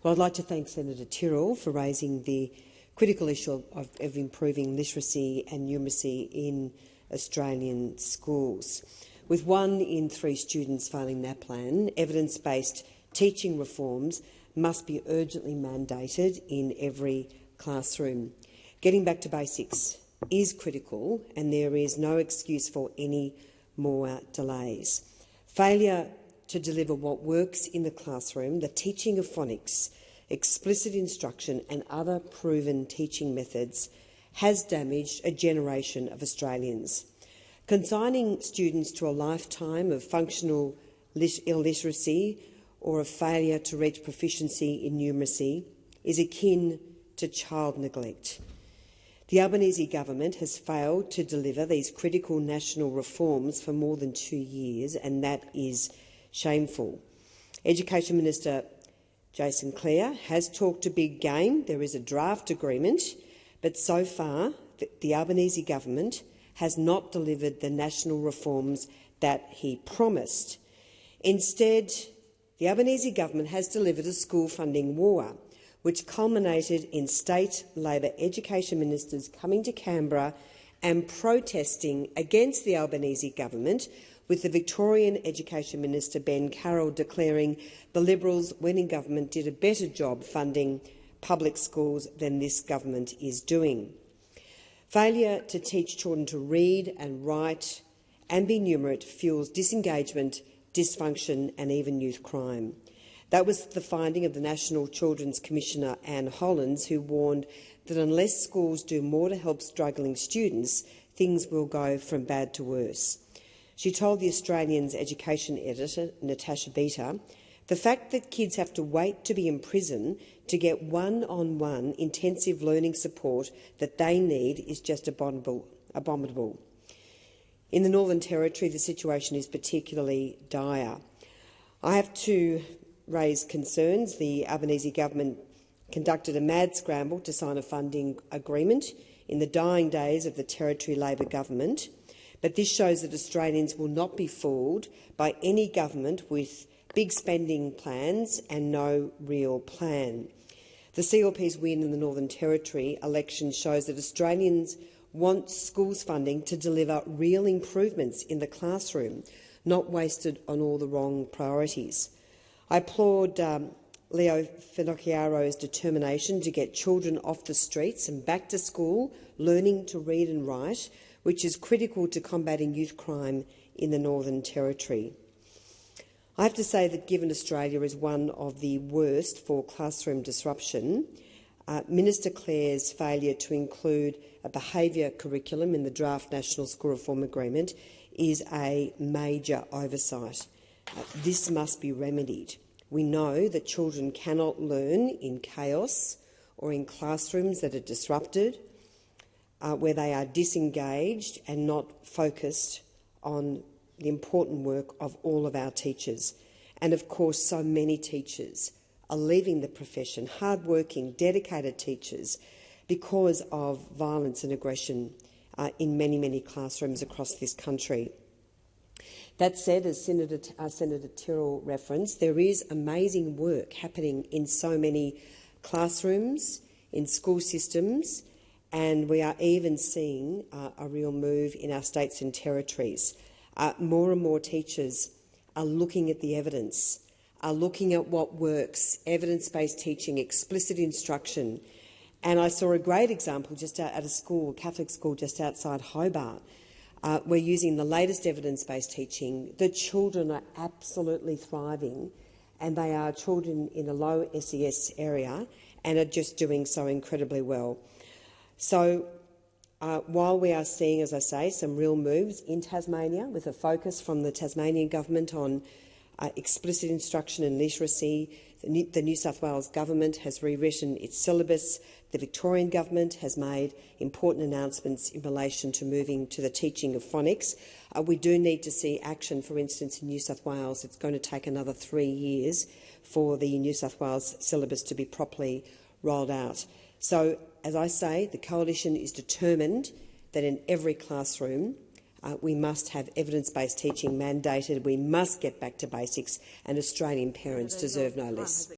Well, I'd like to thank Senator Tyrrell for raising the critical issue of improving literacy and numeracy in Australian schools. With 1 in 3 students failing NAPLAN, evidence-based teaching reforms must be urgently mandated in every classroom. Getting back to basics is critical, and there is no excuse for any more delays. Failure to deliver what works in the classroom, the teaching of phonics, explicit instruction and other proven teaching methods, has damaged a generation of Australians. Consigning students to a lifetime of functional illiteracy or a failure to reach proficiency in numeracy is akin to child neglect. The Albanese government has failed to deliver these critical national reforms for more than 2 years, and that is shameful. Education Minister Jason Clare has talked a big game. There is a draft agreement, but so far the Albanese government has not delivered the national reforms that he promised. Instead, the Albanese government has delivered a school funding war, which culminated in state Labor education ministers coming to Canberra and protesting against the Albanese government, with the Victorian Education Minister Ben Carroll declaring the Liberals, when in government, did a better job funding public schools than this government is doing. Failure to teach children to read and write and be numerate fuels disengagement, dysfunction and even youth crime. That was the finding of the National Children's Commissioner Anne Hollands, who warned that unless schools do more to help struggling students, things will go from bad to worse. She told the Australian's education editor, Natasha Beta, the fact that kids have to wait to be in prison to get one-on-one intensive learning support that they need is just abominable. In the Northern Territory, the situation is particularly dire. I have to raise concerns. The Albanese government conducted a mad scramble to sign a funding agreement in the dying days of the Territory Labor government, but this shows that Australians will not be fooled by any government with big spending plans and no real plan. The CLP's win in the Northern Territory election shows that Australians want schools funding to deliver real improvements in the classroom, not wasted on all the wrong priorities. I applaud Leo Finocchiaro's determination to get children off the streets and back to school, learning to read and write, which is critical to combating youth crime in the Northern Territory. I have to say that given Australia is one of the worst for classroom disruption, Minister Clare's failure to include a behaviour curriculum in the draft National School Reform Agreement is a major oversight. This must be remedied. We know that children cannot learn in chaos or in classrooms that are disrupted, where they are disengaged and not focused on the important work of all of our teachers. And of course, so many teachers are leaving the profession, hard-working, dedicated teachers, because of violence and aggression in many, many classrooms across this country. That said, as Senator Tyrrell referenced, there is amazing work happening in so many classrooms, in school systems, and we are even seeing a real move in our states and territories. More and more teachers are looking at the evidence, are looking at what works, evidence-based teaching, explicit instruction. And I saw a great example just out at a school, a Catholic school just outside Hobart. We're using the latest evidence-based teaching. The children are absolutely thriving, and they are children in a low SES area and are just doing so incredibly well. So while we are seeing, as I say, some real moves in Tasmania, with a focus from the Tasmanian government on explicit instruction and literacy, the New South Wales government has rewritten its syllabus. The Victorian government has made important announcements in relation to moving to the teaching of phonics. We do need to see action. For instance, in New South Wales, it's going to take another 3 years for the New South Wales syllabus to be properly rolled out. So, as I say, the Coalition is determined that in every classroom we must have evidence-based teaching mandated. We must get back to basics, and Australian parents deserve no less.